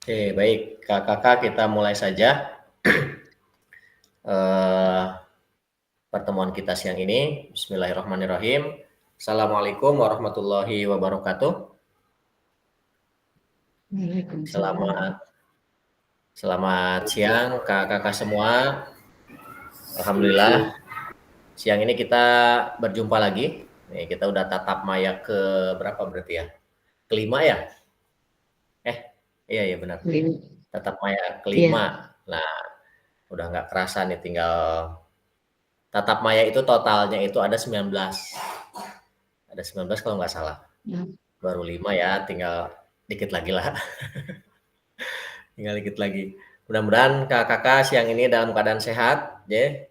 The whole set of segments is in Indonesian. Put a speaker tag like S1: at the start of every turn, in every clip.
S1: Oke, baik. Kakak, kita mulai saja pertemuan kita siang ini. Bismillahirrahmanirrahim. Assalamualaikum warahmatullahi wabarakatuh.
S2: Waalaikumsalam.
S1: Selamat siang kakak-kakak semua. Alhamdulillah siang ini kita berjumpa lagi. Nih, kita udah tatap maya ke berapa berarti ya? Kelima ya? Iya benar. Tatap maya
S2: Iya.
S1: kelima. Nah, udah nggak kerasa nih, tinggal tatap maya itu totalnya itu ada 19. Ada 19 kalau nggak salah.
S2: Ya.
S1: Baru 5 ya, tinggal dikit lagi lah. Tinggal dikit lagi. Mudah-mudahan kakak-kakak siang ini dalam keadaan sehat, ya.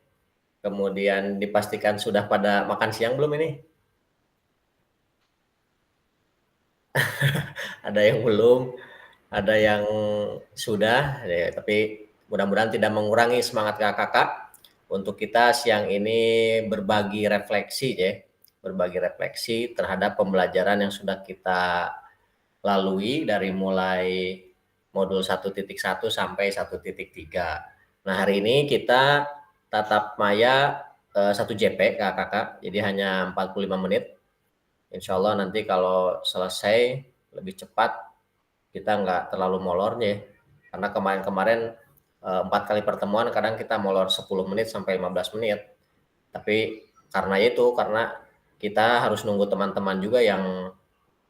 S1: Kemudian dipastikan sudah pada makan siang belum ini? Ada yang belum, ada yang sudah, ya, tapi mudah-mudahan tidak mengurangi semangat kakak-kakak untuk kita siang ini berbagi refleksi, ya. Berbagi refleksi terhadap pembelajaran yang sudah kita lalui dari mulai modul 1.1 sampai 1.3. Nah, hari ini kita tatap maya 1 JP kakak-kakak, jadi hanya 45 menit. Insya Allah nanti kalau selesai lebih cepat, kita nggak terlalu molornya, karena kemarin-kemarin 4 kali pertemuan kadang kita molor 10 menit sampai 15 menit. Tapi karena kita harus nunggu teman-teman juga yang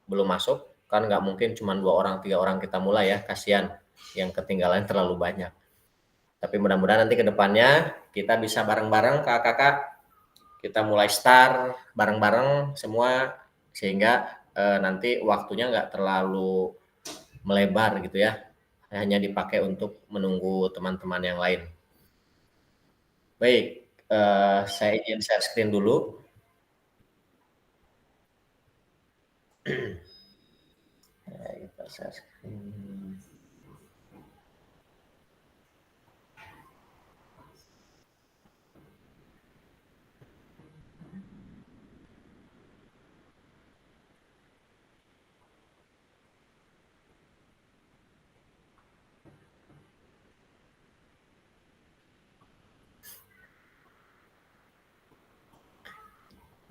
S1: belum masuk, kan nggak mungkin cuma 2 orang 3 orang kita mulai ya, kasihan yang ketinggalan terlalu banyak. Tapi mudah-mudahan nanti ke depannya kita bisa bareng-bareng kakak-kakak, kita mulai start bareng-bareng semua, sehingga nanti waktunya nggak terlalu melebar gitu ya, hanya dipakai untuk menunggu teman-teman yang lain. Baik, saya izin share screen dulu. Kita share screen.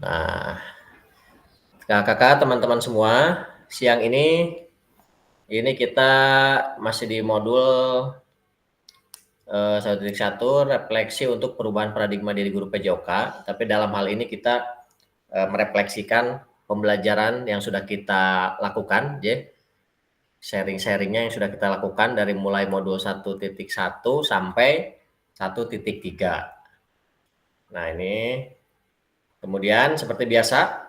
S1: Nah, kakak-kakak, teman-teman semua, siang ini kita masih di modul 1.1 refleksi untuk perubahan paradigma diri guru PJOK, tapi dalam hal ini kita merefleksikan pembelajaran yang sudah kita lakukan, ya. Sharing-sharingnya yang sudah kita lakukan dari mulai modul 1.1 sampai 1.3. Nah, ini kemudian seperti biasa,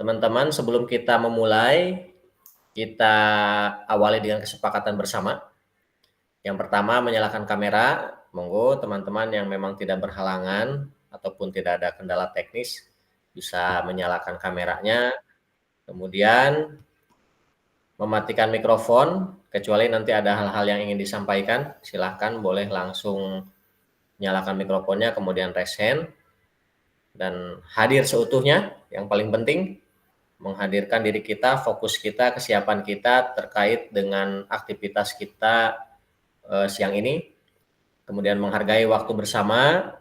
S1: teman-teman, sebelum kita memulai, kita awali dengan kesepakatan bersama. Yang pertama, menyalakan kamera. Monggo teman-teman yang memang tidak berhalangan ataupun tidak ada kendala teknis bisa menyalakan kameranya. Kemudian mematikan mikrofon, kecuali nanti ada hal-hal yang ingin disampaikan, silahkan boleh langsung nyalakan mikrofonnya, kemudian raise hand, dan hadir seutuhnya. Yang paling penting, menghadirkan diri kita, fokus kita, kesiapan kita terkait dengan aktivitas kita siang ini. Kemudian menghargai waktu bersama,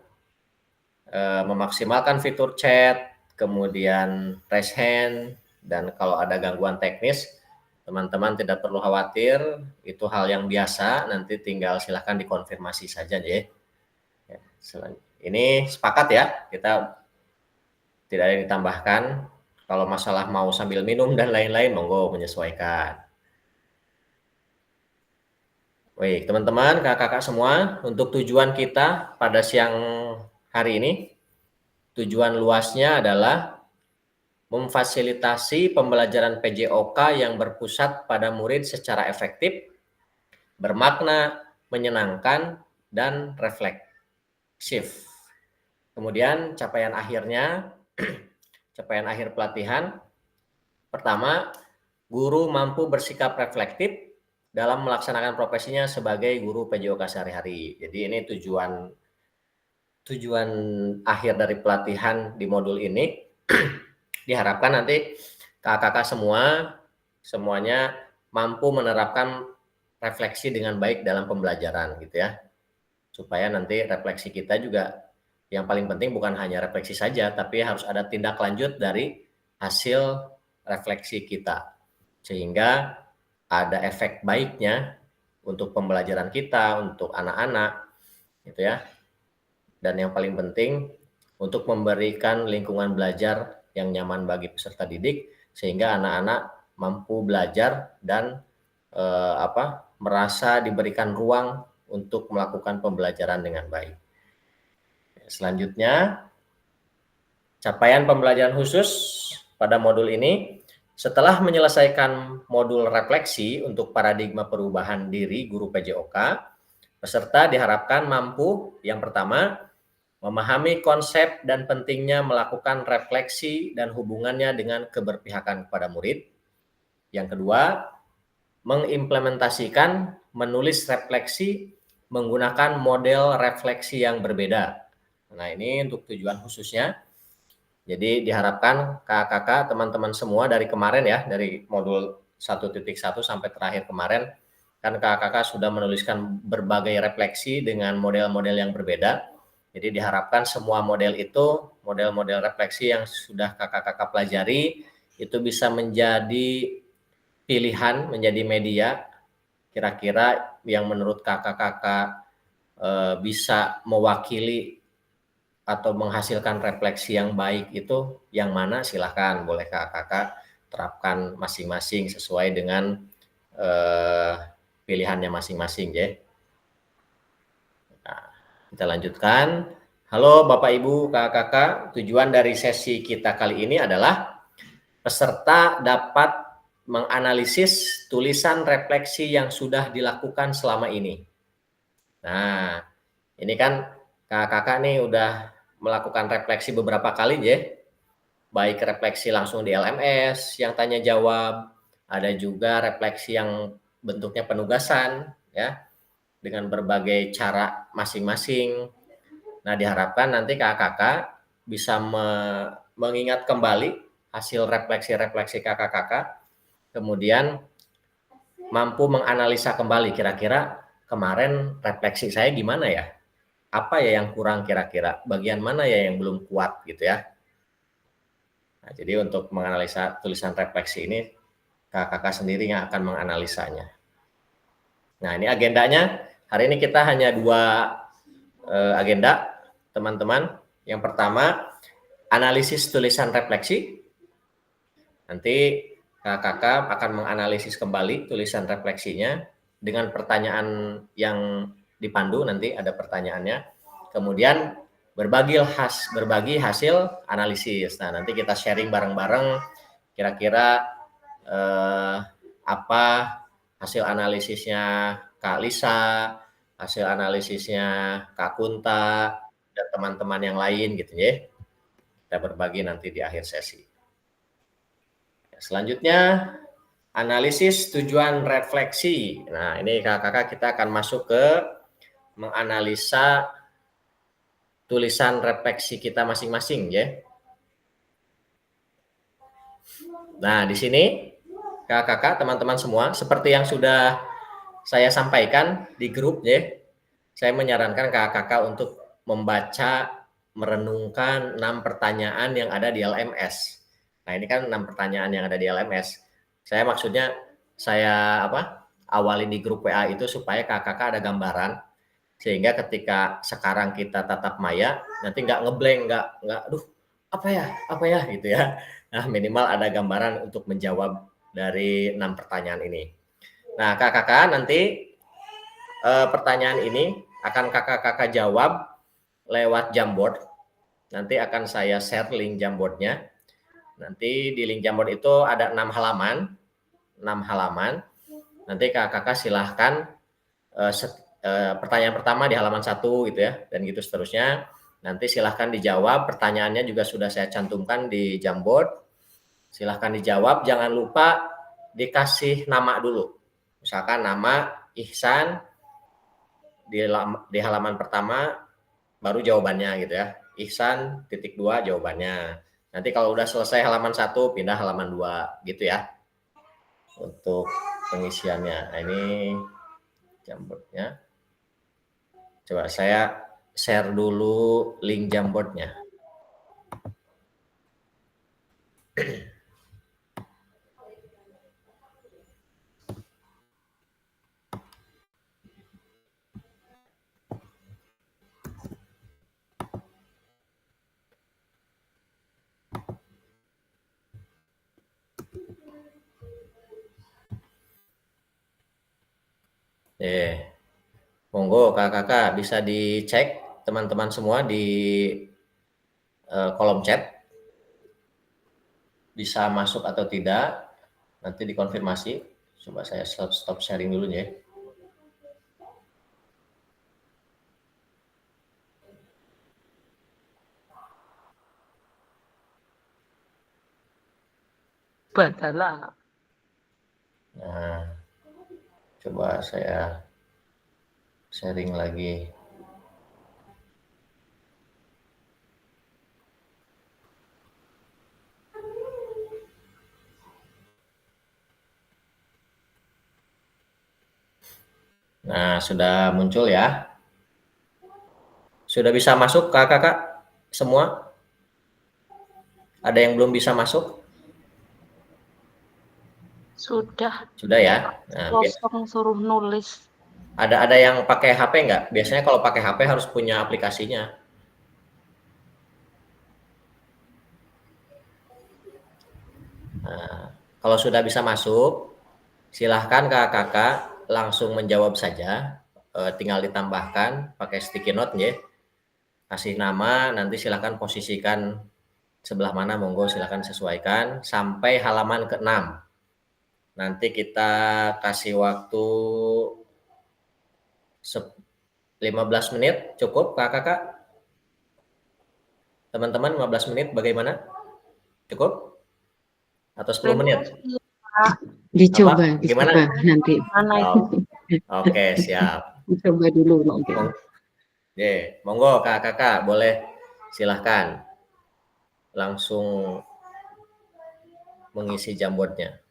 S1: memaksimalkan fitur chat, kemudian raise hand, dan kalau ada gangguan teknis, teman-teman tidak perlu khawatir, itu hal yang biasa, nanti tinggal silahkan dikonfirmasi saja deh. Ini sepakat ya, kita tidak ada yang ditambahkan. Kalau masalah mau sambil minum dan lain-lain, monggo menyesuaikan. Baik, teman-teman, kakak-kakak semua, untuk tujuan kita pada siang hari ini, tujuan luasnya adalah memfasilitasi pembelajaran PJOK yang berpusat pada murid secara efektif, bermakna, menyenangkan, dan refleksif. Kemudian capaian akhirnya, capaian akhir pelatihan, pertama, guru mampu bersikap reflektif dalam melaksanakan profesinya sebagai guru PJOK sehari-hari. Jadi ini tujuan akhir dari pelatihan di modul ini. Diharapkan nanti kakak-kakak semuanya mampu menerapkan refleksi dengan baik dalam pembelajaran gitu ya. Supaya nanti refleksi kita juga yang paling penting bukan hanya refleksi saja, tapi harus ada tindak lanjut dari hasil refleksi kita. Sehingga ada efek baiknya untuk pembelajaran kita, untuk anak-anak gitu ya. Dan yang paling penting untuk memberikan lingkungan belajar yang nyaman bagi peserta didik sehingga anak-anak mampu belajar dan merasa diberikan ruang untuk melakukan pembelajaran dengan baik. Selanjutnya, capaian pembelajaran khusus pada modul ini, setelah menyelesaikan modul refleksi untuk paradigma perubahan diri guru PJOK, peserta diharapkan mampu, yang pertama, memahami konsep dan pentingnya melakukan refleksi dan hubungannya dengan keberpihakan kepada murid. Yang kedua, mengimplementasikan menulis refleksi menggunakan model refleksi yang berbeda. Nah, ini untuk tujuan khususnya. Jadi diharapkan kakak-kakak, teman-teman semua dari kemarin ya, dari modul 1.1 sampai terakhir kemarin, kan kakak-kakak sudah menuliskan berbagai refleksi dengan model-model yang berbeda. Jadi diharapkan semua model itu, model-model refleksi yang sudah kakak-kakak pelajari, itu bisa menjadi pilihan, menjadi media kira-kira yang menurut kakak-kakak bisa mewakili atau menghasilkan refleksi yang baik itu yang mana, silahkan boleh kakak-kakak terapkan masing-masing sesuai dengan pilihannya masing-masing ya. Nah, kita lanjutkan. Halo Bapak Ibu, kakak-kakak, tujuan dari sesi kita kali ini adalah peserta dapat menganalisis tulisan refleksi yang sudah dilakukan selama ini. Nah, ini kan kakak-kakak nih udah melakukan refleksi beberapa kali ya. Baik refleksi langsung di LMS yang tanya jawab, ada juga refleksi yang bentuknya penugasan ya, dengan berbagai cara masing-masing. Nah, diharapkan nanti kakak-kakak bisa mengingat kembali hasil refleksi-refleksi kakak-kakak, kemudian mampu menganalisa kembali kira-kira kemarin refleksi saya gimana ya? Apa ya yang kurang kira-kira? Bagian mana ya yang belum kuat gitu ya? Nah, jadi untuk menganalisa tulisan refleksi ini, kakak-kakak sendiri yang akan menganalisanya. Nah, ini agendanya. Hari ini kita hanya 2 agenda, teman-teman. Yang pertama, analisis tulisan refleksi. Nanti kakak-kakak akan menganalisis kembali tulisan refleksinya dengan pertanyaan yang dipandu, nanti ada pertanyaannya. Kemudian berbagi hasil analisis. Nah, nanti kita sharing bareng-bareng kira-kira apa hasil analisisnya Kak Lisa, hasil analisisnya Kak Kunta, dan teman-teman yang lain gitu ya. Kita berbagi nanti di akhir sesi. Selanjutnya, analisis tujuan refleksi. Nah, ini kakak-kakak kita akan masuk ke menganalisa tulisan refleksi kita masing-masing ya. Nah, di sini kakak-kakak, teman-teman semua, seperti yang sudah saya sampaikan di grup ya, saya menyarankan kakak-kakak untuk membaca, merenungkan 6 pertanyaan yang ada di LMS. Nah, ini kan 6 pertanyaan yang ada di LMS. Saya maksudnya awalin di grup WA itu supaya kakak-kakak ada gambaran, sehingga ketika sekarang kita tatap maya, nanti nggak ngeblank, nggak, aduh, apa ya, gitu ya. Nah, minimal ada gambaran untuk menjawab dari 6 pertanyaan ini. Nah, kakak-kakak nanti pertanyaan ini akan kakak-kakak jawab lewat Jamboard. Nanti akan saya share link Jamboardnya. Nanti di link Jamboard itu ada 6 halaman. Nanti kakak-kakak silahkan pertanyaan pertama di halaman 1 gitu ya, dan gitu seterusnya. Nanti silahkan dijawab, pertanyaannya juga sudah saya cantumkan di Jamboard. Silahkan dijawab, jangan lupa dikasih nama dulu. Misalkan nama Ihsan di halaman pertama, baru jawabannya gitu ya. Ihsan .2 jawabannya. Nanti kalau udah selesai halaman 1, pindah halaman 2 gitu ya. Untuk pengisiannya. Nah, ini Jamboardnya. Coba saya share dulu link Jamboardnya. Monggo kakak-kakak bisa dicek teman-teman semua di kolom chat bisa masuk atau tidak, nanti dikonfirmasi. Coba saya stop sharing dulu ya.
S2: Badalah.
S1: Nah, coba saya sharing lagi. Nah, sudah muncul ya. Sudah bisa masuk kakak-kakak semua? Ada yang belum bisa masuk?
S2: Sudah.
S1: Sudah ya. Nah,
S2: Kosong suruh nulis.
S1: ada yang pakai HP nggak? Biasanya kalau pakai HP harus punya aplikasinya. Nah, kalau sudah bisa masuk, silahkan kakak-kakak langsung menjawab saja. Tinggal ditambahkan pakai sticky note ya. Kasih nama, nanti silahkan posisikan sebelah mana, monggo silahkan sesuaikan sampai halaman ke-6. Nanti kita kasih waktu 15 menit, cukup kakak-kakak? Teman-teman 15 menit bagaimana? Cukup? Atau 10 menit?
S2: Dicoba,
S1: Gimana?
S2: nanti.
S1: Oke, siap.
S2: Dicoba dulu nanti.
S1: Monggo kakak-kakak boleh silahkan langsung mengisi Jamboardnya.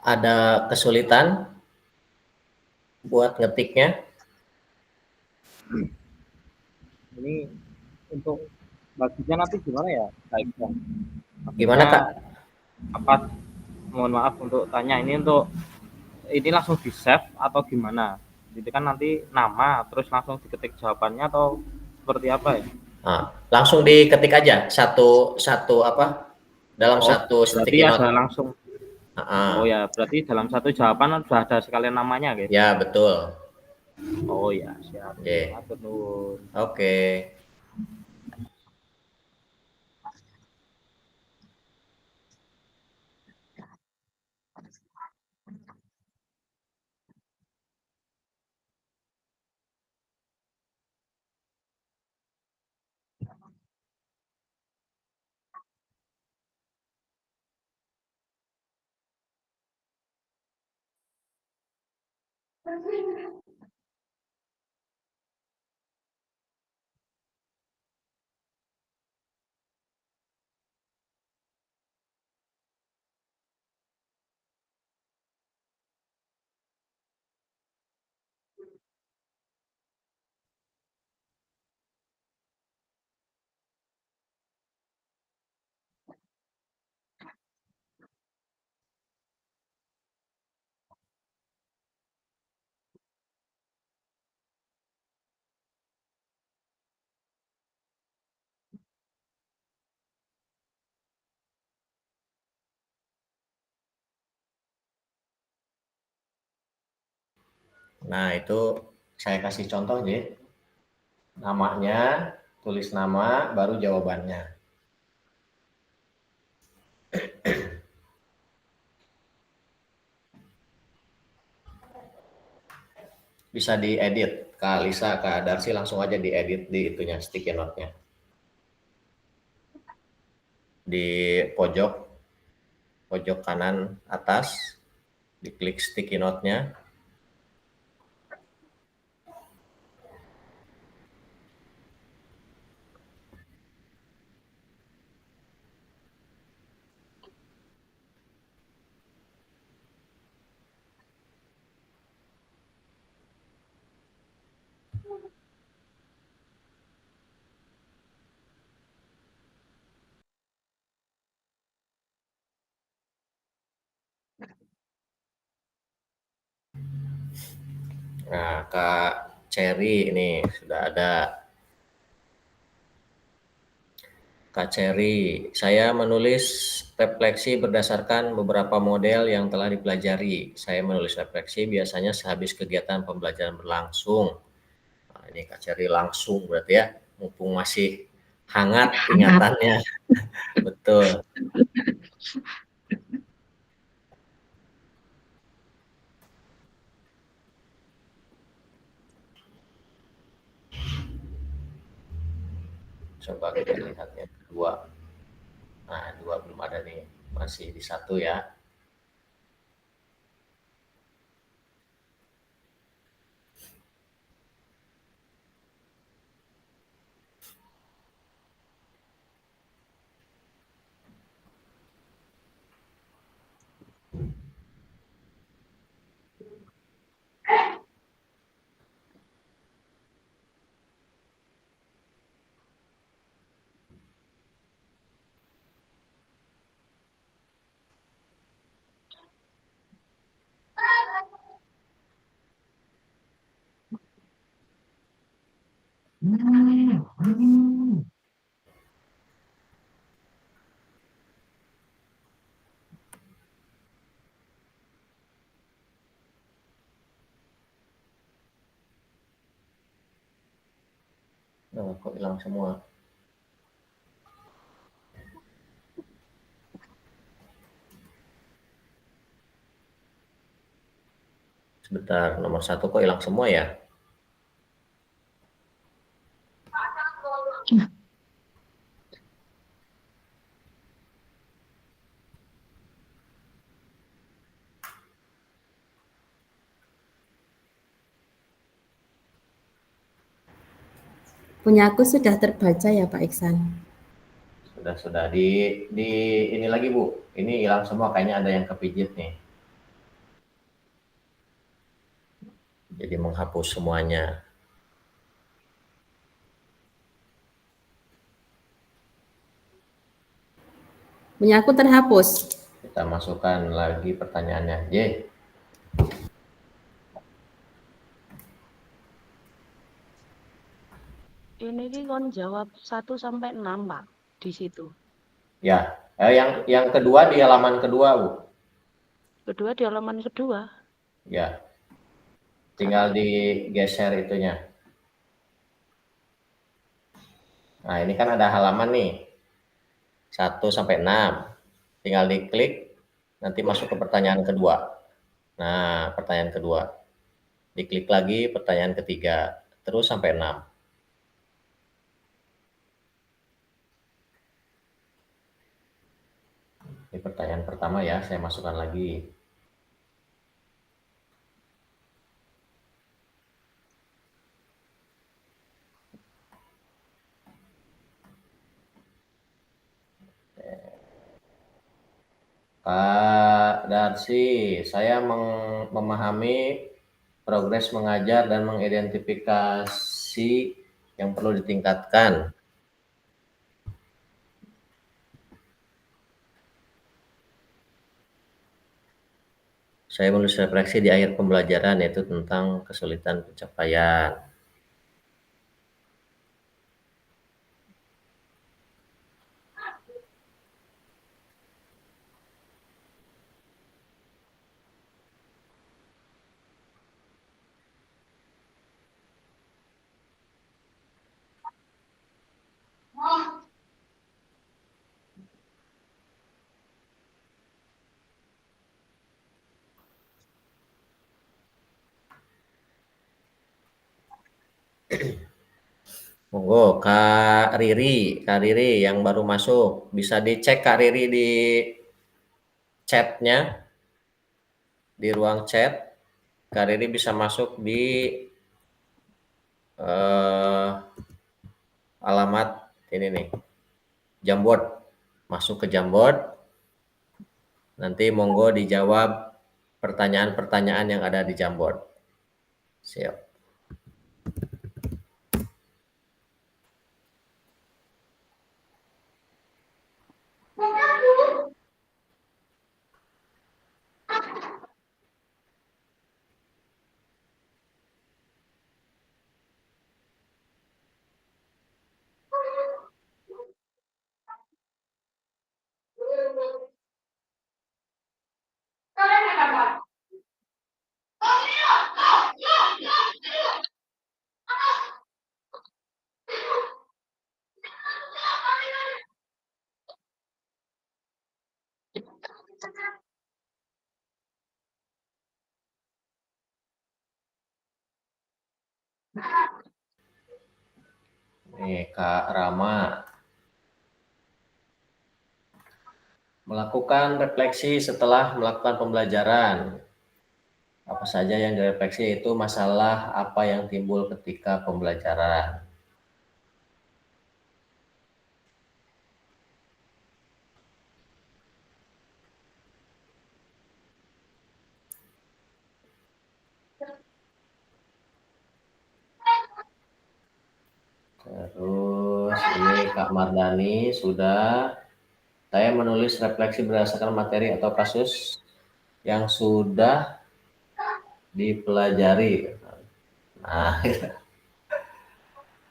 S1: Ada kesulitan buat ngetiknya?
S3: Ini untuk baginya nanti gimana ya, Kak Iqbal?
S1: Gimana Kak?
S3: Apa, mohon maaf untuk tanya, ini untuk ini langsung di save atau gimana? Jadi kan nanti nama terus langsung diketik jawabannya atau seperti apa ya?
S1: Nah, langsung diketik aja satu apa dalam satu sticky note.
S3: Ada langsung. Oh ya, berarti dalam satu jawaban sudah ada sekalian namanya, gitu.
S1: Ya betul.
S3: Oh ya, siap.
S1: Oke. Nah, itu saya kasih contoh, J. Namanya, tulis nama, baru jawabannya. Bisa diedit. Kak Lisa, Kak Darsi langsung aja diedit di itunya, sticky note-nya. Di pojok kanan atas, diklik sticky note-nya. Nah, Kak Cherry ini sudah ada. Kak Cherry, saya menulis refleksi berdasarkan beberapa model yang telah dipelajari. Saya menulis refleksi biasanya sehabis kegiatan pembelajaran berlangsung. Nah, ini Kak Cherry langsung berarti ya, mumpung masih hangat ingatannya. Betul. Coba kita lihat yang kedua. Nah, dua belum ada nih, masih di satu ya. Nah, kok hilang semua? Sebentar, nomor satu kok hilang semua ya?
S4: Punya aku sudah terbaca ya Pak Iksan.
S1: Sudah di ini lagi Bu. Ini hilang semua, kayaknya ada yang kepijit nih. Jadi menghapus semuanya.
S4: Punya aku terhapus.
S1: Kita masukkan lagi pertanyaannya. J.
S2: Ini kan jawab 1 sampai 6, Pak, di situ.
S1: Ya, yang kedua di halaman kedua, Bu.
S2: Kedua di halaman kedua.
S1: Ya. Tinggal digeser itunya. Nah, ini kan ada halaman nih. 1 sampai 6. Tinggal diklik, nanti masuk ke pertanyaan kedua. Nah, pertanyaan kedua. Diklik lagi pertanyaan ketiga, terus sampai 6. Ini pertanyaan pertama ya, saya masukkan lagi. Kak Darsi, saya memahami progres mengajar dan mengidentifikasi yang perlu ditingkatkan. Saya menulis refleksi di akhir pembelajaran, yaitu tentang kesulitan pencapaian. Monggo Kak Riri yang baru masuk, bisa dicek Kak Riri di chatnya, di ruang chat. Kak Riri bisa masuk di alamat ini nih, Jamboard. Masuk ke Jamboard, nanti monggo dijawab pertanyaan-pertanyaan yang ada di Jamboard. Siap. Nih Kak Rama, melakukan refleksi setelah melakukan pembelajaran. Apa saja yang direfleksi itu masalah apa yang timbul ketika pembelajaran. Terus ini Kak Mardani sudah. Saya menulis refleksi berdasarkan materi atau kasus yang sudah dipelajari. Nah,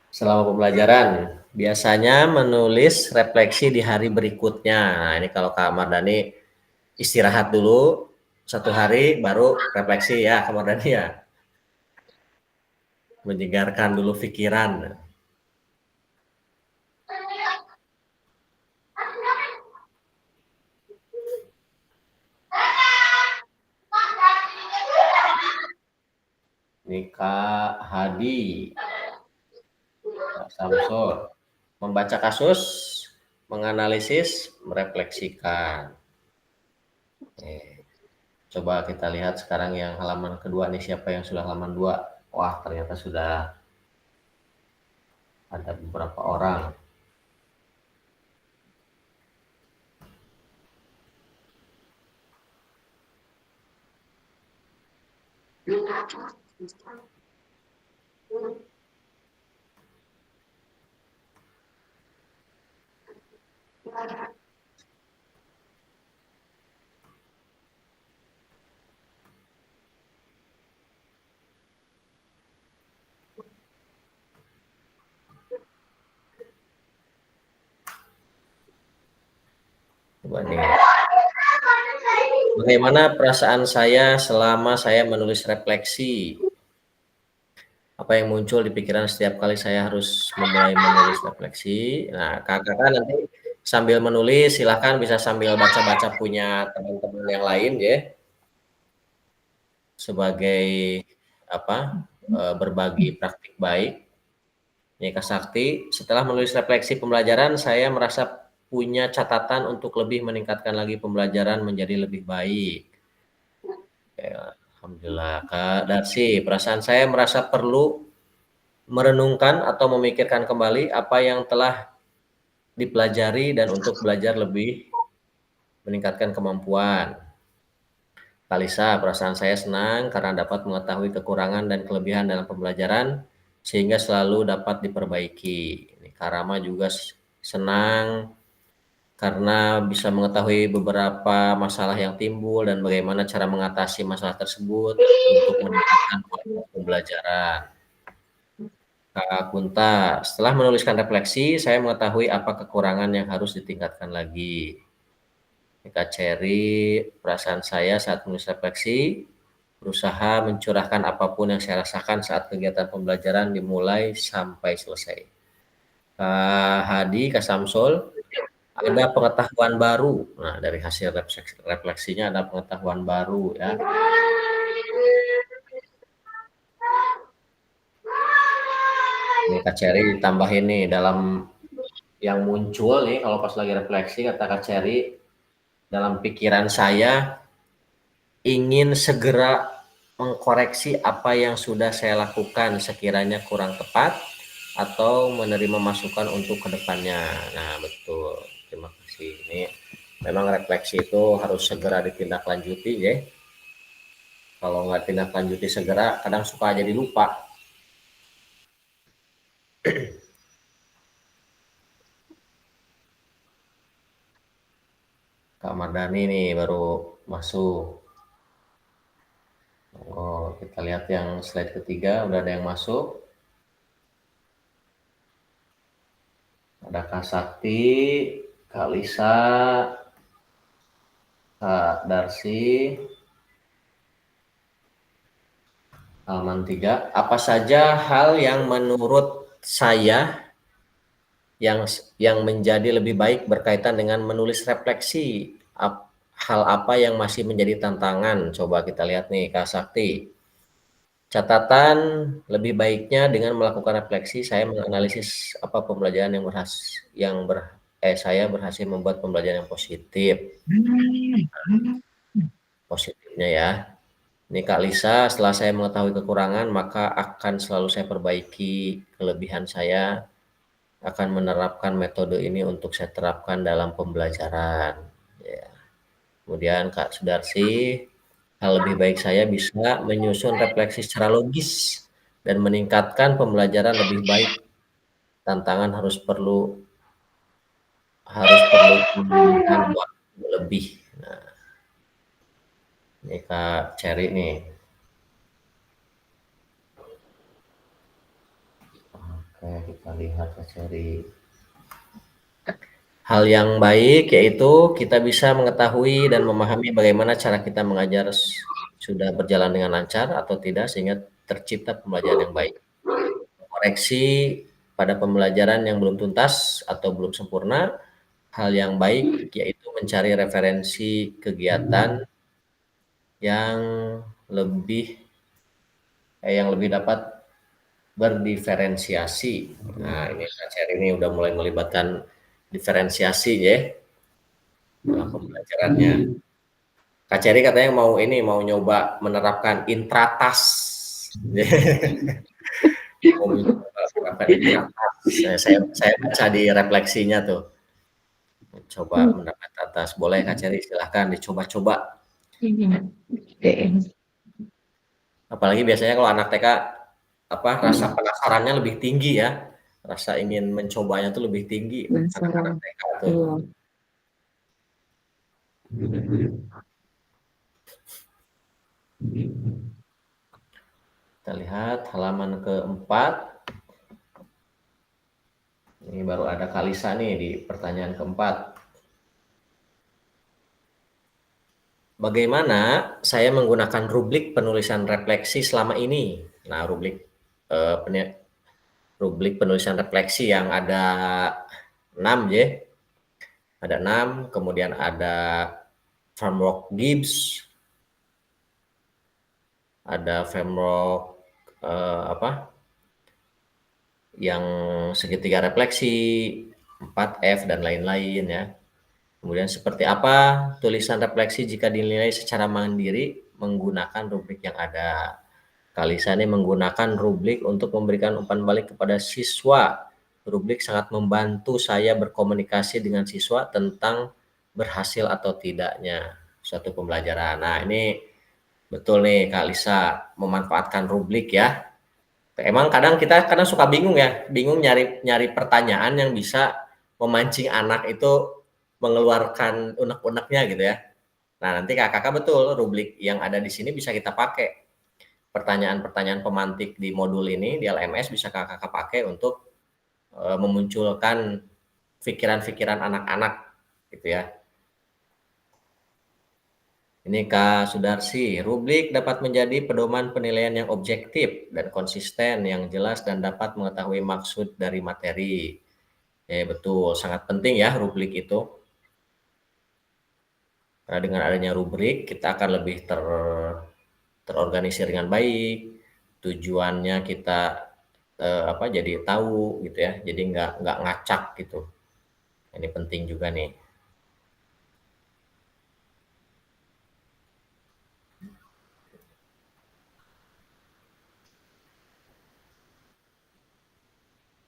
S1: selama pembelajaran biasanya menulis refleksi di hari berikutnya. Nah, ini kalau Kak Mardani istirahat dulu 1 hari baru refleksi ya Kak Mardani ya. Menyegarkan dulu pikiran. Ini Kak Hadi, Kak Samsul, membaca kasus, menganalisis, merefleksikan. Coba kita lihat sekarang yang halaman kedua nih, siapa yang sudah halaman 2. Wah, ternyata sudah ada beberapa orang. Coba nih. Bagaimana perasaan saya selama saya menulis refleksi? Apa yang muncul di pikiran setiap kali saya harus memulai menulis refleksi? Nah, kakak nanti sambil menulis, silahkan bisa sambil baca-baca punya teman-teman yang lain ya. Sebagai berbagi praktik baik. Ya Kak Sakti, setelah menulis refleksi pembelajaran, saya merasa punya catatan untuk lebih meningkatkan lagi pembelajaran menjadi lebih baik. Ya, Alhamdulillah. Kak Darsi, perasaan saya merasa perlu merenungkan atau memikirkan kembali apa yang telah dipelajari dan untuk belajar lebih meningkatkan kemampuan. Kalisa, perasaan saya senang karena dapat mengetahui kekurangan dan kelebihan dalam pembelajaran sehingga selalu dapat diperbaiki. Ini Karama juga senang karena bisa mengetahui beberapa masalah yang timbul dan bagaimana cara mengatasi masalah tersebut untuk meningkatkan kualitas pembelajaran. Kak Kunta, setelah menuliskan refleksi, saya mengetahui apa kekurangan yang harus ditingkatkan lagi. Kak Cherry, perasaan saya saat menulis refleksi, berusaha mencurahkan apapun yang saya rasakan saat kegiatan pembelajaran dimulai sampai selesai. Kak Hadi, Kak Samsul, ada pengetahuan baru. Nah, dari hasil refleksinya ada pengetahuan baru ya. Ini Kak Cherry ditambahin nih dalam yang muncul nih kalau pas lagi refleksi kata Kak Cherry, dalam pikiran saya ingin segera mengkoreksi apa yang sudah saya lakukan sekiranya kurang tepat atau menerima masukan untuk kedepannya. Nah betul, terima kasih. Ini memang refleksi itu harus segera ditindaklanjuti ya. Kalau nggak tindaklanjuti segera kadang suka jadi lupa. Kak Mardani nih baru masuk. Oh, kita lihat yang slide ketiga, udah ada yang masuk. Ada Kak Sakti, Kak Lisa, Kak Darsi, halaman 3. Apa saja hal yang menurut saya yang menjadi lebih baik berkaitan dengan menulis refleksi? Hal apa yang masih menjadi tantangan? Coba kita lihat nih Kak Sakti. Catatan lebih baiknya dengan melakukan refleksi, saya menganalisis apa pembelajaran saya berhasil membuat pembelajaran yang positif. Positifnya ya. Ini Kak Lisa, setelah saya mengetahui kekurangan, maka akan selalu saya perbaiki kelebihan saya, akan menerapkan metode ini untuk saya terapkan dalam pembelajaran. Ya. Kemudian Kak Sudarsi, hal lebih baik saya bisa menyusun refleksi secara logis dan meningkatkan pembelajaran lebih baik. Tantangan harus perlu pemilihan waktu lebih. Nah, ini Kak Cherry nih. Oke, kita lihat Kak Cherry. Hal yang baik yaitu kita bisa mengetahui dan memahami bagaimana cara kita mengajar sudah berjalan dengan lancar atau tidak sehingga tercipta pembelajaran yang baik. Koreksi pada pembelajaran yang belum tuntas atau belum sempurna, hal yang baik yaitu mencari referensi kegiatan yang lebih dapat berdiferensiasi. Nah, ini Kak Cherry ini udah mulai melibatkan diferensiasi ya dalam pembelajarannya. Kak Cherry katanya mau nyoba menerapkan intratas. Mau menerapkan intratas. Saya baca di refleksinya tuh. Coba menerapkan intratas. Boleh Kak Cherry silahkan dicoba-coba. Apalagi biasanya kalau anak TK rasa penasarannya lebih tinggi ya. Rasa ingin mencobanya tuh lebih tinggi anak-anak TK tuh. Kita lihat halaman keempat. Ini baru ada Kalisa nih di pertanyaan keempat. Bagaimana saya menggunakan rubrik penulisan refleksi selama ini? Nah, rubrik penulisan refleksi yang ada 6 ya. Ada 6, kemudian ada framework Gibbs, ada framework yang segitiga refleksi, 4F dan lain-lain ya. Kemudian seperti apa tulisan refleksi jika dinilai secara mandiri menggunakan rubrik yang ada. Kalisa ini menggunakan rubrik untuk memberikan umpan balik kepada siswa. Rubrik sangat membantu saya berkomunikasi dengan siswa tentang berhasil atau tidaknya suatu pembelajaran. Nah, ini betul nih Kak Lisa, memanfaatkan rubrik ya. Emang kadang kita suka bingung ya, bingung nyari pertanyaan yang bisa memancing anak itu mengeluarkan unek-uneknya gitu ya. Nah, nanti kakak betul rubrik yang ada di sini bisa kita pakai. Pertanyaan-pertanyaan pemantik di modul ini di LMS bisa kakak pakai untuk memunculkan pikiran-pikiran anak-anak gitu ya. Ini Kak Sudarsi, rubrik dapat menjadi pedoman penilaian yang objektif dan konsisten, yang jelas dan dapat mengetahui maksud dari materi. Betul, sangat penting ya rubrik itu. Karena dengan adanya rubrik, kita akan lebih terorganisir dengan baik. Tujuannya kita jadi tahu gitu ya, jadi nggak ngacak gitu. Ini penting juga nih.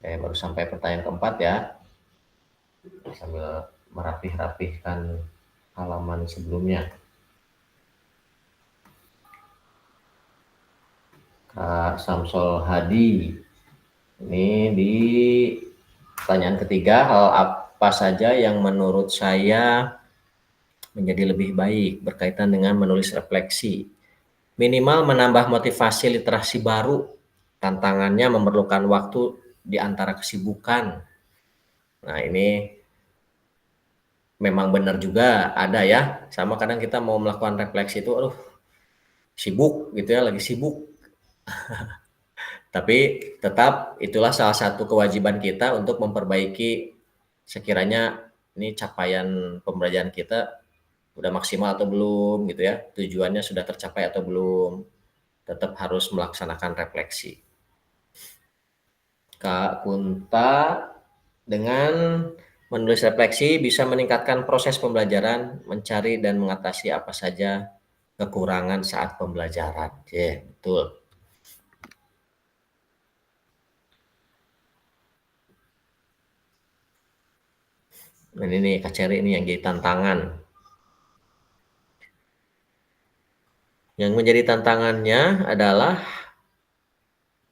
S1: Baru sampai pertanyaan keempat ya. Sambil merapih-rapihkan halaman sebelumnya. Kak Samsul Hadi. Ini di pertanyaan ketiga, hal apa saja yang menurut saya menjadi lebih baik berkaitan dengan menulis refleksi? Minimal menambah motivasi literasi baru. Tantangannya memerlukan waktu di antara kesibukan. Nah, ini memang benar juga ada ya. Sama kadang kita mau melakukan refleksi itu, sibuk gitu ya, lagi sibuk. Tapi tetap itulah salah satu kewajiban kita untuk memperbaiki sekiranya ini capaian pembelajaran kita udah maksimal atau belum gitu ya. Tujuannya sudah tercapai atau belum. Tetap harus melaksanakan refleksi. Kak Kunta, dengan menulis refleksi bisa meningkatkan proses pembelajaran, mencari dan mengatasi apa saja kekurangan saat pembelajaran. Betul. Dan ini Kak Ceri ini yang jadi tantangan. Yang menjadi tantangannya adalah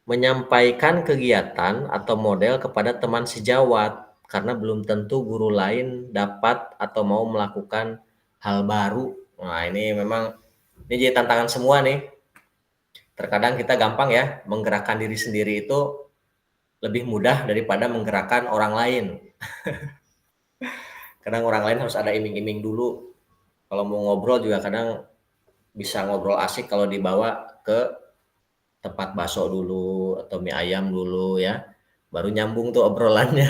S1: menyampaikan kegiatan atau model kepada teman sejawat, karena belum tentu guru lain dapat atau mau melakukan hal baru. Nah, ini memang ini jadi tantangan semua nih. Terkadang kita gampang ya menggerakkan diri sendiri itu lebih mudah daripada menggerakkan orang lain. Kadang orang lain harus ada iming-iming dulu. Kalau mau ngobrol juga kadang bisa ngobrol asik kalau dibawa ke tempat bakso dulu atau mie ayam dulu ya. Baru nyambung tuh obrolannya.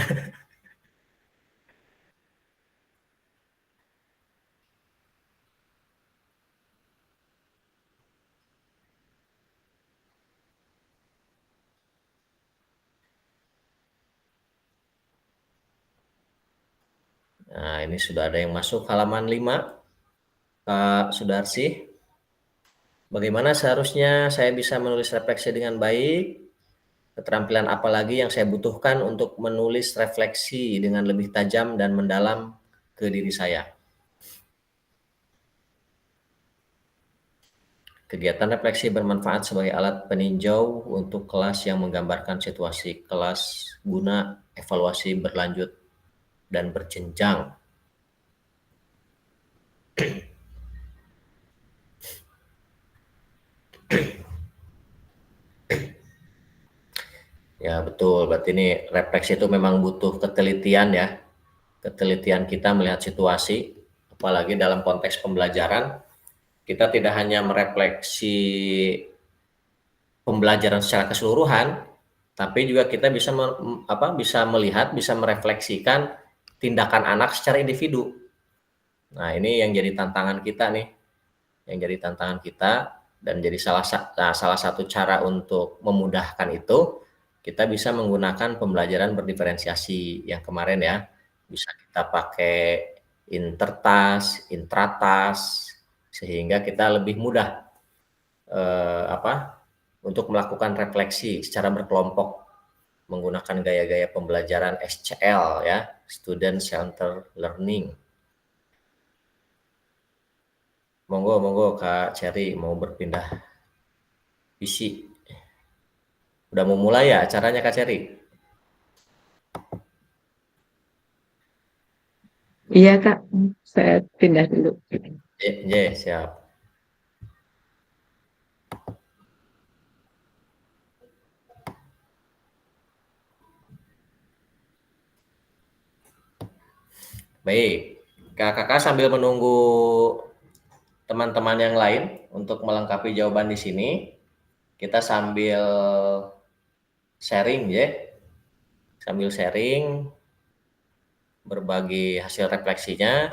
S1: Nah, ini sudah ada yang masuk halaman 5. Kak Sudarsi, bagaimana seharusnya saya bisa menulis refleksi dengan baik? Keterampilan apa lagi yang saya butuhkan untuk menulis refleksi dengan lebih tajam dan mendalam ke diri saya? Kegiatan refleksi bermanfaat sebagai alat peninjau untuk kelas yang menggambarkan situasi kelas guna evaluasi berlanjut dan berjenjang. Ya betul, berarti ini refleksi itu memang butuh ketelitian ya. Ketelitian kita melihat situasi, apalagi dalam konteks pembelajaran. Kita tidak hanya merefleksi pembelajaran secara keseluruhan, tapi juga kita bisa bisa melihat, bisa merefleksikan tindakan anak secara individu. Nah, ini yang jadi tantangan kita nih. Yang jadi tantangan kita dan jadi salah satu cara untuk memudahkan itu, kita bisa menggunakan pembelajaran berdiferensiasi yang kemarin ya. Bisa kita pakai intertas, intratas, sehingga kita lebih mudah untuk melakukan refleksi secara berkelompok menggunakan gaya-gaya pembelajaran SCL ya, Student Centered Learning. Monggo, monggo Kak Cherry mau berpindah PC. Udah mau mulai ya acaranya Kak Cherry?
S5: Iya Kak, saya pindah dulu.
S1: Siap. Baik, kakak sambil menunggu teman-teman yang lain untuk melengkapi jawaban di sini, kita sambil sharing ya, sambil sharing berbagi hasil refleksinya.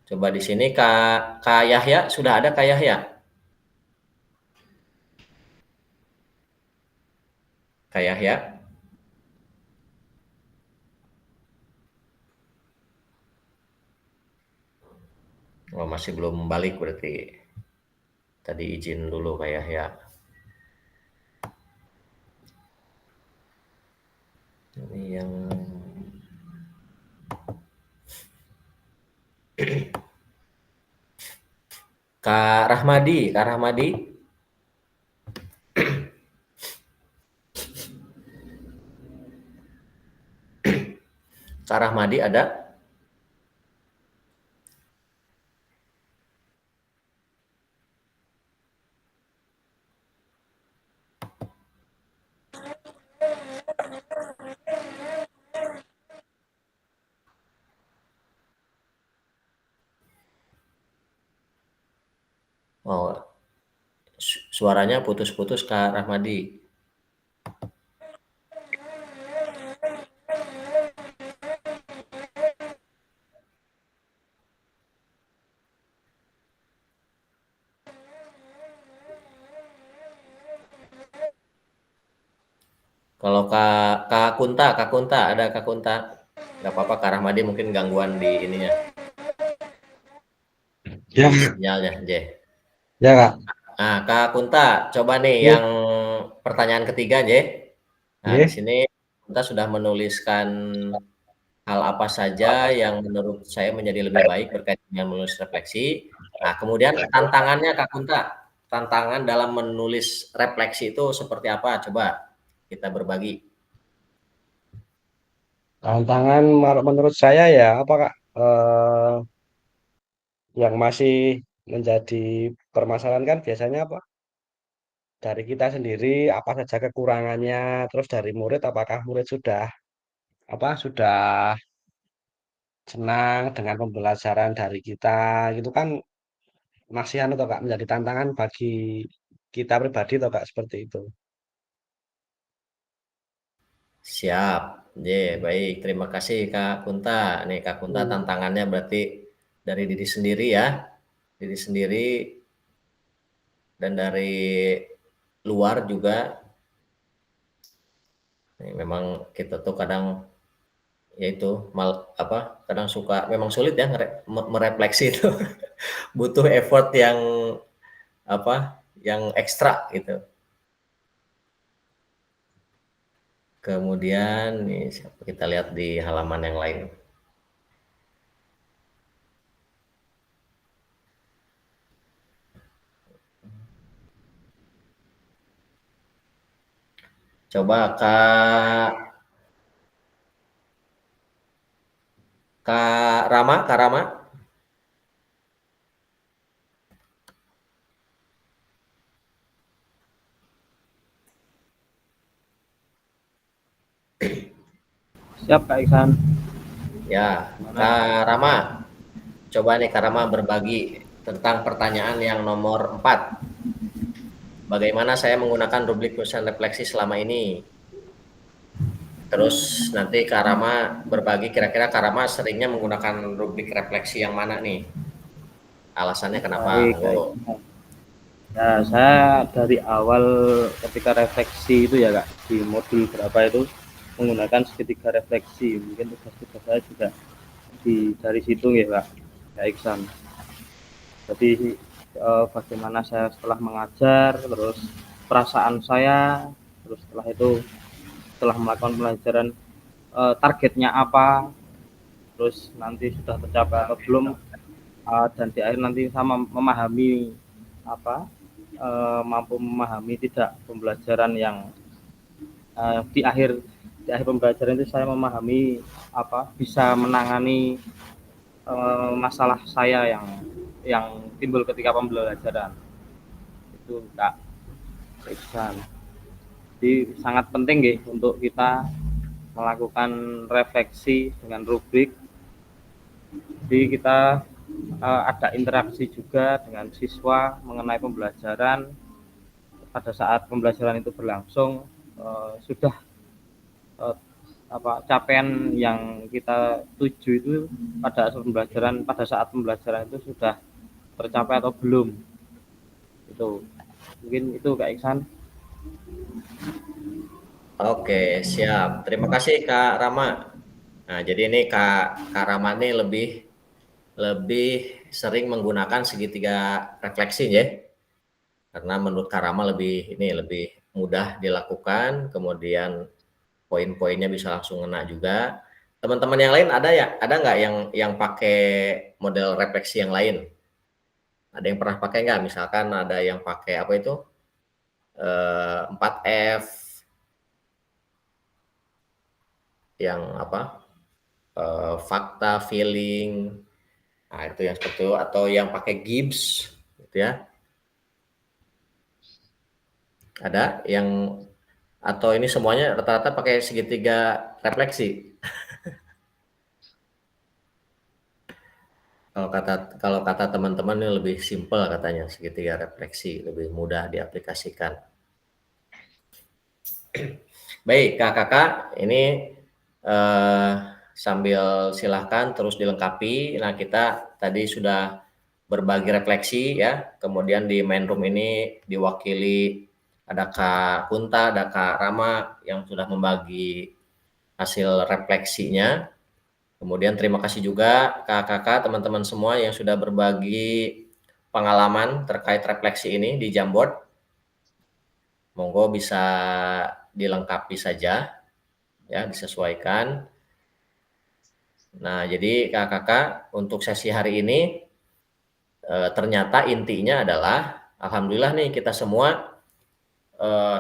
S1: Coba di sini Kak Yahya, sudah ada Kak Yahya? Kak Yahya? Oh, masih belum balik berarti. Tadi izin dulu Kak Yahya. Ini yang Kak Rahmadi. Kak Rahmadi ada? Oh, suaranya putus-putus Kak Rahmadi. Kalau Kak Kunta, ada Kak Kunta? Gak apa-apa, Kak Rahmadi mungkin gangguan di ininya.
S6: Ya,
S1: Sinyalnya, J.
S6: ya Kak.
S1: Nah, Kak Kunta, coba nih
S6: Ya.
S1: yang pertanyaan ketiga, J. Nah,
S6: Ya.
S1: di sini Kunta sudah menuliskan hal apa saja yang menurut saya menjadi lebih baik berkaitan dengan menulis refleksi. Nah, kemudian tantangannya Kak Kunta, tantangan dalam menulis refleksi itu seperti apa? Coba kita berbagi.
S6: Tantangan menurut saya ya apa Kak? Yang masih menjadi permasalahan kan biasanya apa? Dari kita sendiri apa saja kekurangannya, terus dari murid apakah murid sudah senang dengan pembelajaran dari kita gitu kan masih anu toh Kak menjadi tantangan bagi kita pribadi toh Kak seperti itu.
S1: Siap. Baik. Terima kasih Kak Kunta. Nih Kak Kunta tantangannya berarti dari diri sendiri ya. Diri sendiri dan dari luar juga. Nih, memang kita tuh kadang yaitu kadang suka memang sulit ya merefleksi itu. Butuh effort yang ekstra gitu. Kemudian nih kita lihat di halaman yang lain. Coba Kak Rama.
S3: Siap Kak Iksan.
S1: Ya, Kak Rama. Coba nih Kak Rama berbagi tentang pertanyaan yang nomor 4. Bagaimana saya menggunakan rubrik penulisan refleksi selama ini? Terus nanti Kak Rama berbagi kira-kira Kak Rama seringnya menggunakan rubrik refleksi yang mana nih? Alasannya kenapa?
S3: Baik, Kak. Nah, saya dari awal ketika refleksi itu ya Kak, di modul berapa itu menggunakan segitiga refleksi. Mungkin tugas-tugas saya juga dari situ ya Kak Iksan. Jadi bagaimana saya setelah mengajar, terus perasaan saya, terus setelah melakukan pelajaran targetnya apa, terus nanti sudah tercapai atau belum, dan di akhir nanti sama memahami mampu memahami tidak pembelajaran yang di akhir pembelajaran itu saya memahami bisa menangani masalah saya yang timbul ketika pembelajaran itu Kak Iksan. Jadi sangat penting nggih untuk kita melakukan refleksi dengan rubrik. Jadi kita ada interaksi juga dengan siswa mengenai pembelajaran. Pada saat pembelajaran itu berlangsung sudah capaian yang kita tuju itu pada saat pembelajaran itu sudah tercapai atau belum. Itu mungkin itu Kak Iksan.
S1: Oke, siap. Terima kasih Kak Rama. Nah, jadi ini Kak Rama ini lebih sering menggunakan segitiga refleksi ya. Karena menurut Kak Rama lebih mudah dilakukan, kemudian poin-poinnya bisa langsung ngena juga. Teman-teman yang lain ada nggak yang pakai model refleksi yang lain? Ada yang pernah pakai nggak? Misalkan ada yang pakai apa itu 4F, yang fakta, feeling, nah itu yang seperti itu, atau yang pakai Gibbs, gitu ya. Ada yang, atau ini semuanya rata-rata pakai segitiga refleksi? Kalau kata teman-teman ini lebih simpel katanya, segitiga refleksi lebih mudah diaplikasikan. Baik, kakak, ini sambil silahkan terus dilengkapi. Nah, kita tadi sudah berbagi refleksi ya, kemudian di main room ini diwakili ada Kak Kunta, ada Kak Rama yang sudah membagi hasil refleksinya. Kemudian terima kasih juga kakak-kakak, teman-teman semua yang sudah berbagi pengalaman terkait refleksi ini di Jamboard. Monggo bisa dilengkapi saja, ya, disesuaikan. Nah, jadi kakak-kakak untuk sesi hari ini ternyata intinya adalah alhamdulillah nih kita semua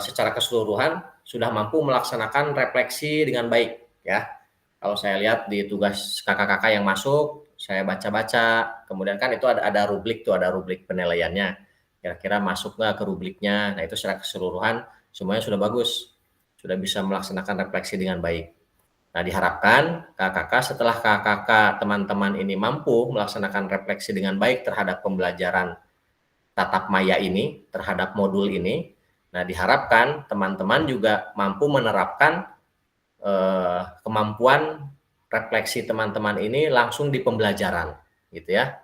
S1: secara keseluruhan sudah mampu melaksanakan refleksi dengan baik ya. Kalau saya lihat di tugas kakak-kakak yang masuk, saya baca-baca, kemudian kan itu ada rubrik tuh, ada rubrik penilaiannya. Kira-kira masuk nggak ke rubriknya? Nah, itu secara keseluruhan semuanya sudah bagus, sudah bisa melaksanakan refleksi dengan baik. Nah, diharapkan kakak-kakak setelah kakak-kakak teman-teman ini mampu melaksanakan refleksi dengan baik terhadap pembelajaran tatap maya ini, terhadap modul ini. Nah, diharapkan teman-teman juga mampu menerapkan kemampuan refleksi teman-teman ini langsung di pembelajaran, gitu ya.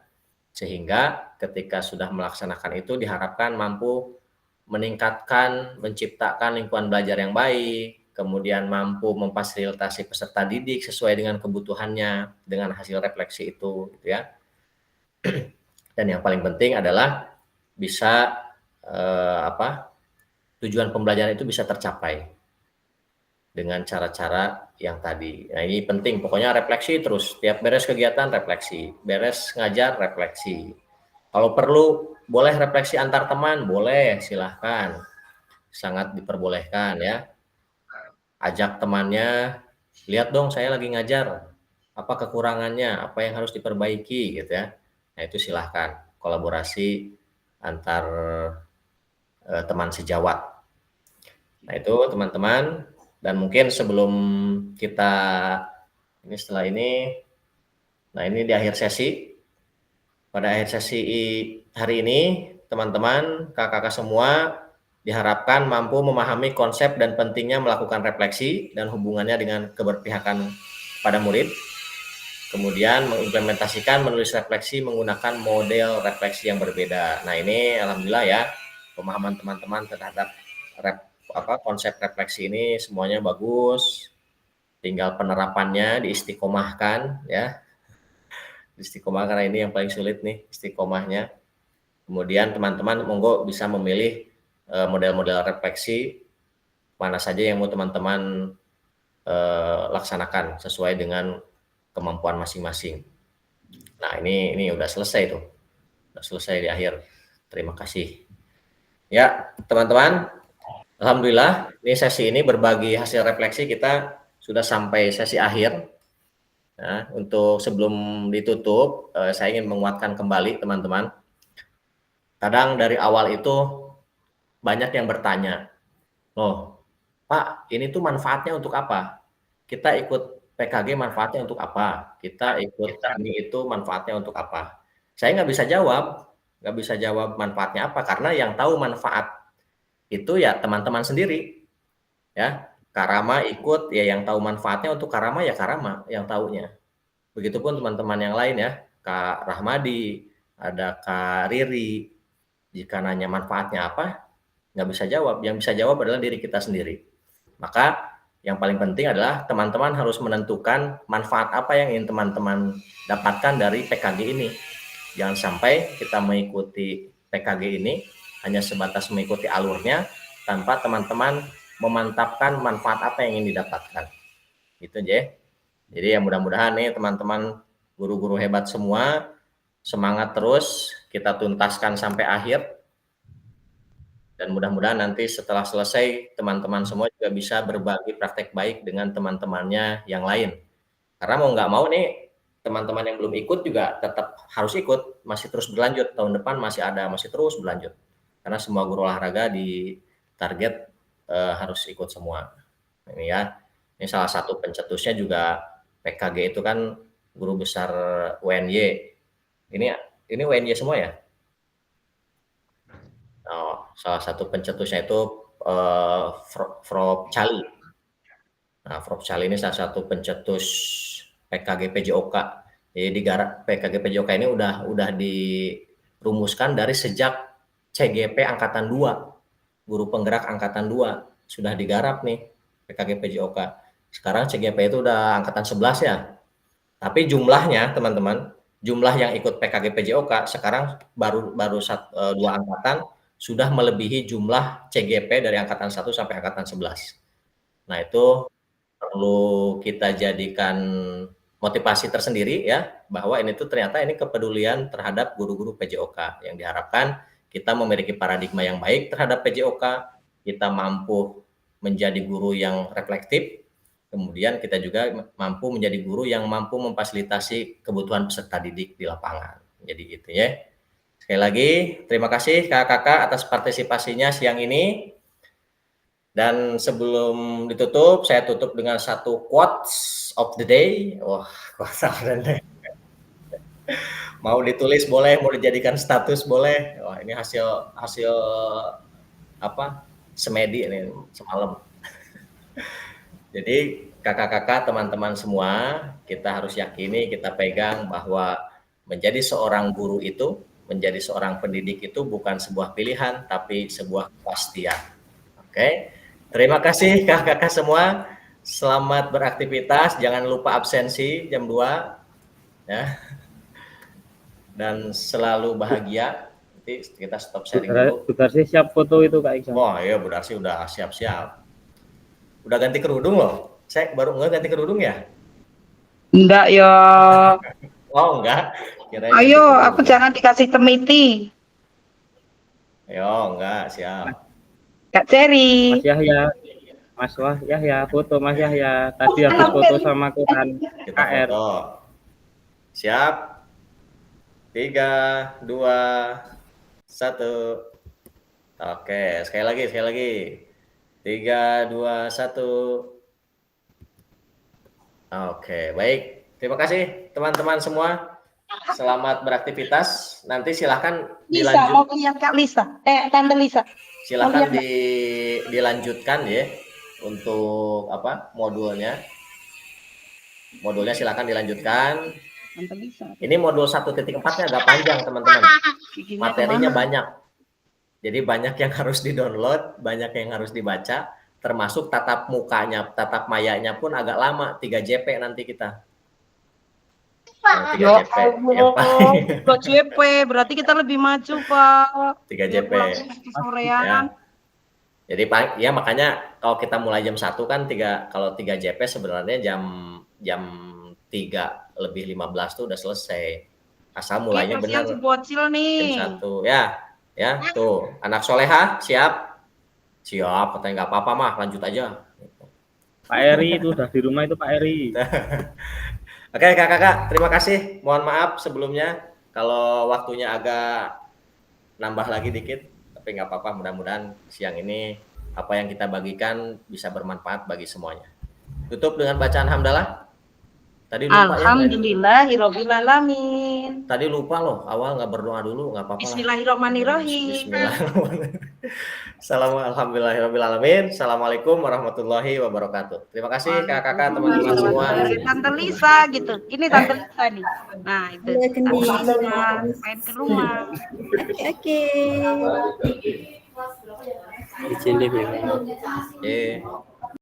S1: Sehingga ketika sudah melaksanakan itu diharapkan mampu meningkatkan, menciptakan lingkungan belajar yang baik, kemudian mampu memfasilitasi peserta didik sesuai dengan kebutuhannya dengan hasil refleksi itu, gitu ya. Dan yang paling penting adalah bisa tujuan pembelajaran itu bisa tercapai dengan cara-cara yang tadi. Nah, ini penting, pokoknya refleksi terus. Tiap beres kegiatan refleksi, beres ngajar refleksi. Kalau perlu boleh refleksi antar teman, boleh, silahkan. Sangat diperbolehkan ya. Ajak temannya, lihat dong saya lagi ngajar, apa kekurangannya, apa yang harus diperbaiki gitu ya. Nah, itu silahkan kolaborasi antar teman sejawat. Nah, itu teman-teman. Dan mungkin sebelum kita ini setelah ini, nah ini di akhir sesi. Pada akhir sesi hari ini, teman-teman, kakak-kakak semua diharapkan mampu memahami konsep dan pentingnya melakukan refleksi dan hubungannya dengan keberpihakan pada murid. Kemudian mengimplementasikan menulis refleksi menggunakan model refleksi yang berbeda. Nah, ini alhamdulillah ya, pemahaman teman-teman terhadap konsep refleksi ini semuanya bagus, tinggal penerapannya diistiqomahkan ya, istiqomah karena ini yang paling sulit nih istiqomahnya. Kemudian teman-teman monggo bisa memilih model-model refleksi mana saja yang mau teman-teman laksanakan sesuai dengan kemampuan masing-masing. Nah, ini udah selesai tuh. Udah selesai di akhir. Terima kasih. Ya, teman-teman, alhamdulillah ini sesi ini berbagi hasil refleksi kita sudah sampai sesi akhir. Nah, untuk sebelum ditutup, saya ingin menguatkan kembali teman-teman. Kadang dari awal itu banyak yang bertanya, loh Pak, ini tuh manfaatnya untuk apa? Kita ikut PKG manfaatnya untuk apa? Kita ikut ini itu manfaatnya untuk apa? Saya nggak bisa jawab manfaatnya apa, karena yang tahu manfaat itu ya teman-teman sendiri. Ya, Kak Rama ikut, ya yang tahu manfaatnya untuk Kak Rama ya Kak Rama yang tahunya. Begitupun teman-teman yang lain ya, Kak Rahmadi, ada Kak Riri. Jika nanya manfaatnya apa, nggak bisa jawab. Yang bisa jawab adalah diri kita sendiri. Maka yang paling penting adalah teman-teman harus menentukan manfaat apa yang ingin teman-teman dapatkan dari PKG ini. Jangan sampai kita mengikuti PKG ini hanya sebatas mengikuti alurnya tanpa teman-teman memantapkan manfaat apa yang ingin didapatkan. Gitu aja. Jadi ya mudah-mudahan nih teman-teman guru-guru hebat semua semangat terus, kita tuntaskan sampai akhir. Dan mudah-mudahan nanti setelah selesai teman-teman semua juga bisa berbagi praktek baik dengan teman-temannya yang lain. Karena mau nggak mau nih teman-teman yang belum ikut juga tetap harus ikut, masih terus berlanjut. Tahun depan masih ada, masih terus berlanjut. Karena semua guru olahraga di target harus ikut semua. Ini ya, ini salah satu pencetusnya juga PKG itu kan guru besar UNY. Ini UNY semua ya? Oh, salah satu pencetusnya itu Prof. Cali. Nah, Prof. Cali ini salah satu pencetus PKG PJOK. Jadi di PKG PJOK ini udah dirumuskan dari sejak CGP Angkatan 2, guru penggerak Angkatan 2 sudah digarap nih PKG PJOK. Sekarang CGP itu udah Angkatan 11 ya. Tapi jumlahnya teman-teman, jumlah yang ikut PKG PJOK sekarang baru 2 angkatan sudah melebihi jumlah CGP dari Angkatan 1 sampai Angkatan 11. Nah, itu perlu kita jadikan motivasi tersendiri ya, bahwa ini tuh ternyata ini kepedulian terhadap guru-guru PJOK yang diharapkan kita memiliki paradigma yang baik terhadap PJOK, kita mampu menjadi guru yang reflektif, kemudian kita juga mampu menjadi guru yang mampu memfasilitasi kebutuhan peserta didik di lapangan. Jadi gitu ya. Sekali lagi, terima kasih kakak-kakak atas partisipasinya siang ini. Dan sebelum ditutup, saya tutup dengan satu quotes of the day. Wah, quotes of the day. Mau ditulis boleh, mau dijadikan status boleh. Wah, ini hasil apa? Semedi ini semalam. Jadi kakak-kakak, teman-teman semua, kita harus yakini, kita pegang bahwa menjadi seorang guru itu, menjadi seorang pendidik itu bukan sebuah pilihan, tapi sebuah kepastian. Oke, terima kasih kakak-kakak semua. Selamat beraktivitas, jangan lupa absensi jam 2. Ya. Dan selalu bahagia. Nanti kita stop sharing dulu.
S3: Bu Darsi siap foto itu Kak Iksan.
S1: Oh iya, Bu Darsi udah siap-siap. Udah ganti kerudung loh. Saya baru ganti kerudung ya?
S7: Enggak ya.
S1: Oh enggak. Kirain
S7: Ayo, aku jangan dikasih temiti.
S1: Ayo, enggak, siap.
S7: Kak Ceri.
S3: Mas Yahya. Mas Yahya, foto Mas Yahya. Tadi habis foto sama Quran
S1: Kita
S3: KR.
S1: foto. Siap. 3, 2, 1. Oke, sekali lagi. 3, 2, 1. Oke, baik. Terima kasih teman-teman semua. Selamat beraktivitas. Nanti silahkan
S7: Lisa, mau lihat Kak Lisa. Tante Lisa.
S1: Silahkan dilanjutkan ya untuk apa modulnya. Modulnya silahkan dilanjutkan.
S7: Tante Lisa.
S1: Ini modul 1.4-nya agak panjang teman-teman. Materinya banyak. Jadi banyak yang harus di-download, banyak yang harus dibaca, termasuk tatap mukanya, tatap mayanya pun agak lama, 3 JP nanti kita. 3 JP.
S7: Ya, JP, berarti kita lebih maju, Pak.
S1: 3 JP.
S7: Sorean.
S1: Ya. Jadi ya makanya kalau kita mulai jam 1 kan kalau 3 JP sebenarnya jam 3 lebih 15 tuh udah selesai. Asal mulainya benar.
S7: Si bocil
S1: Tim
S7: nih.
S1: 1 ya tuh anak soleha siap katanya nggak apa-apa mah lanjut aja.
S3: Pak Eri itu udah di rumah itu Pak Eri.
S1: Oke kakak terima kasih, mohon maaf sebelumnya kalau waktunya agak nambah lagi dikit, tapi nggak apa-apa, mudah-mudahan siang ini apa yang kita bagikan bisa bermanfaat bagi semuanya. Tutup dengan bacaan hamdalah. Tadi lupa
S7: Alhamdulillahirobbilalamin.
S1: Tadi lupa loh, awal nggak berdoa dulu, nggak apa-apa.
S7: Bismillahirrahmanirrahim.
S1: Alhamdulillahirobbilalamin. Assalamualaikum warahmatullahi wabarakatuh. Terima kasih kakak-kakak, teman-teman semua.
S7: Tante Lisa gitu. Ini Tante Lisa nih. Nah itu. Main ke rumah.
S4: Oke.
S3: Izin deh,
S1: Oke.